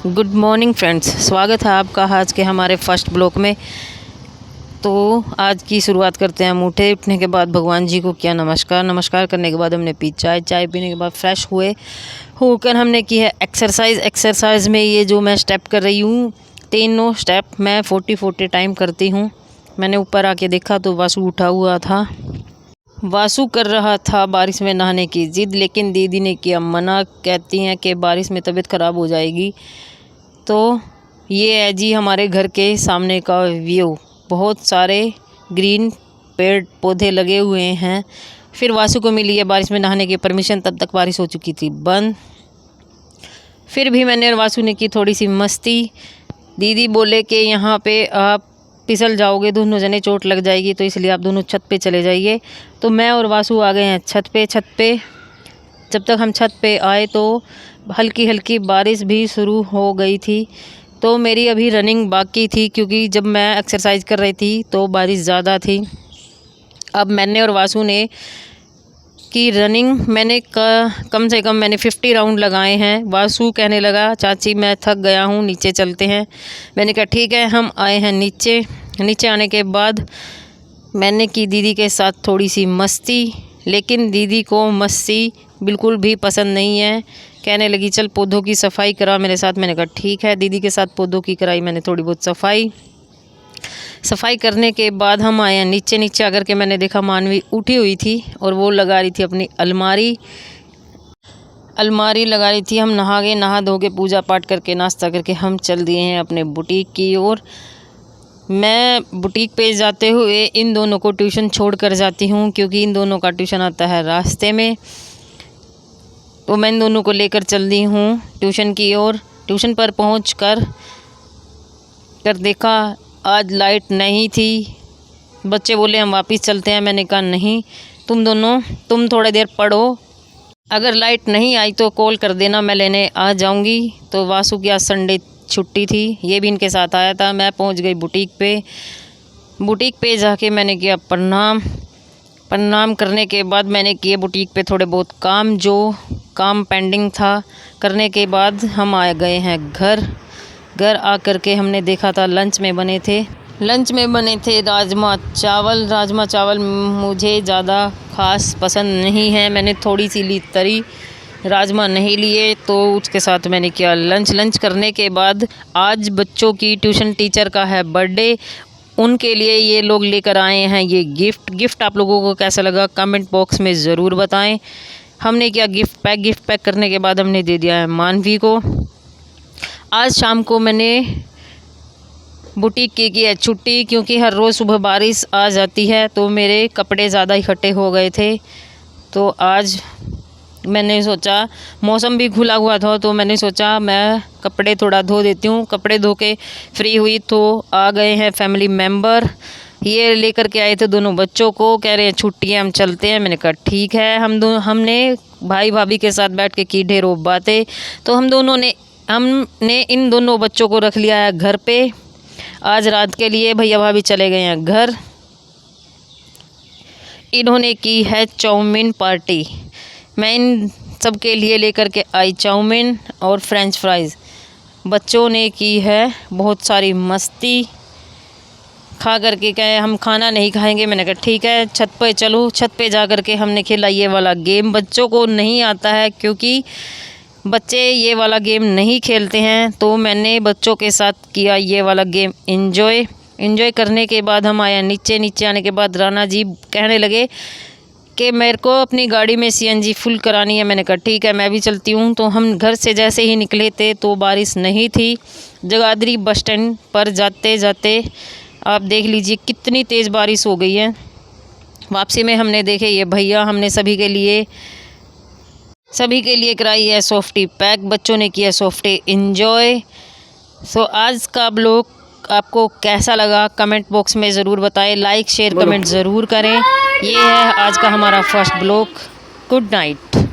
Good morning friends, स्वागत है आपका आज के हमारे फर्स्ट ब्लॉग में। तो आज की शुरुआत करते हैं। हम उठने के बाद भगवान जी को किया नमस्कार करने के बाद हमने पी चाय पीने के बाद फ्रेश होकर हमने की है एक्सरसाइज में ये जो मैं स्टेप कर रही हूँ, तीनों स्टेप मैं 40 टाइम करती हूँ। मैंने ऊपर आके देखा तो वासु उठा हुआ था। वासु कर रहा था बारिश में नहाने की ज़िद, लेकिन दीदी ने किया मना। कहती हैं कि बारिश में तबीयत ख़राब हो जाएगी। तो ये है जी हमारे घर के सामने का व्यू, बहुत सारे ग्रीन पेड़ पौधे लगे हुए हैं। फिर वासु को मिली है बारिश में नहाने की परमिशन, तब तक बारिश हो चुकी थी बंद। फिर भी मैंने और वासु ने की थोड़ी सी मस्ती। दीदी बोले कि यहाँ पे आप फिसल जाओगे, दोनों जने चोट लग जाएगी, तो इसलिए आप दोनों छत पे चले जाइए। तो मैं और वासु आ गए हैं छत पे। जब तक हम छत पे आए तो हल्की हल्की बारिश भी शुरू हो गई थी। तो मेरी अभी रनिंग बाकी थी, क्योंकि जब मैं एक्सरसाइज कर रही थी तो बारिश ज़्यादा थी। अब मैंने और वासु ने की रनिंग, मैंने कम से कम 50 राउंड लगाए हैं। वासु कहने लगा चाची मैं थक गया हूँ, नीचे चलते हैं। मैंने कहा ठीक है। हम आए हैं नीचे आने के बाद मैंने की दीदी के साथ थोड़ी सी मस्ती, लेकिन दीदी को मस्ती बिल्कुल भी पसंद नहीं है। कहने लगी चल पौधों की सफाई करा मेरे साथ। मैंने कहा ठीक है। दीदी के साथ पौधों की कराई मैंने थोड़ी बहुत सफाई करने के बाद हम आए हैं नीचे आकर के मैंने देखा मानवी उठी हुई थी और वो लगा रही थी अपनी अलमारी लगा रही थी। हम नहा धो के पूजा पाठ करके नाश्ता करके हम चल दिए हैं अपने बुटीक की ओर। मैं बुटीक पे जाते हुए इन दोनों को ट्यूशन छोड़ कर जाती हूँ, क्योंकि इन दोनों का ट्यूशन आता है रास्ते में। तो मैं इन दोनों को लेकर चल दी हूँ ट्यूशन की ओर। ट्यूशन पर पहुँच कर देखा आज लाइट नहीं थी। बच्चे बोले हम वापस चलते हैं। मैंने कहा नहीं, तुम थोड़ी देर पढ़ो, अगर लाइट नहीं आई तो कॉल कर देना, मैं लेने आ जाऊंगी। तो वासु की आज संडे छुट्टी थी, ये भी इनके साथ आया था। मैं पहुंच गई बुटीक पे जाके मैंने किया प्रणाम करने के बाद मैंने किए बुटीक पे थोड़े बहुत काम, जो काम पेंडिंग था। करने के बाद हम आ गए हैं घर आकर के हमने देखा था लंच में बने थे राजमा चावल मुझे ज़्यादा ख़ास पसंद नहीं है। मैंने थोड़ी सी ली तरी, राजमा नहीं लिए, तो उसके साथ मैंने किया लंच करने के बाद आज बच्चों की ट्यूशन टीचर का है बर्थडे, उनके लिए ये लोग लेकर आए हैं ये गिफ्ट। आप लोगों को कैसा लगा कमेंट बॉक्स में ज़रूर बताएं। हमने किया गिफ्ट पैक करने के बाद हमने दे दिया है मानवी को। आज शाम को मैंने बुटीक की है छुट्टी, क्योंकि हर रोज़ सुबह बारिश आ जाती है तो मेरे कपड़े ज़्यादा इकट्ठे हो गए थे। तो आज मैंने सोचा, मौसम भी खुला हुआ था, तो मैंने सोचा मैं कपड़े थोड़ा धो देती हूँ। कपड़े धो के फ्री हुई तो आ गए हैं फैमिली मेम्बर, ये लेकर के आए थे दोनों बच्चों को। कह रहे हैं छुट्टी है हम चलते हैं। मैंने कहा ठीक है। हमने भाई भाभी के साथ बैठ के की ढेरों बातें। तो हमने इन दोनों बच्चों को रख लिया है घर पे आज रात के लिए। भैया भाभी चले गए हैं घर। इन्होंने की है चाउमीन पार्टी। मैं इन सब के लिए लेकर के आई चाउमीन और फ्रेंच फ्राइज़। बच्चों ने की है बहुत सारी मस्ती, खा करके कहे हम खाना नहीं खाएंगे। मैंने कहा ठीक है छत पे चलो। छत पे जा कर के हमने खेला ये वाला गेम। बच्चों को नहीं आता है, क्योंकि बच्चे ये वाला गेम नहीं खेलते हैं, तो मैंने बच्चों के साथ किया ये वाला गेम एंजॉय करने के बाद हम आए नीचे आने के बाद राणा जी कहने लगे कि मेरे को अपनी गाड़ी में CNG फुल करानी है। मैंने कहा ठीक है मैं भी चलती हूँ। तो हम घर से जैसे ही निकले थे तो बारिश नहीं थी। जगाधरी बस स्टैंड पर जाते जाते आप देख लीजिए कितनी तेज़ बारिश हो गई है। वापसी में हमने देखे ये भैया, हमने सभी के लिए कराई है सॉफ्टी पैक, बच्चों ने किया सॉफ्टी एंजॉय। सो आज का ब्लॉग आपको कैसा लगा कमेंट बॉक्स में ज़रूर बताएं। लाइक शेयर कमेंट ज़रूर करें। ये है आज का हमारा फर्स्ट ब्लॉग। Good night.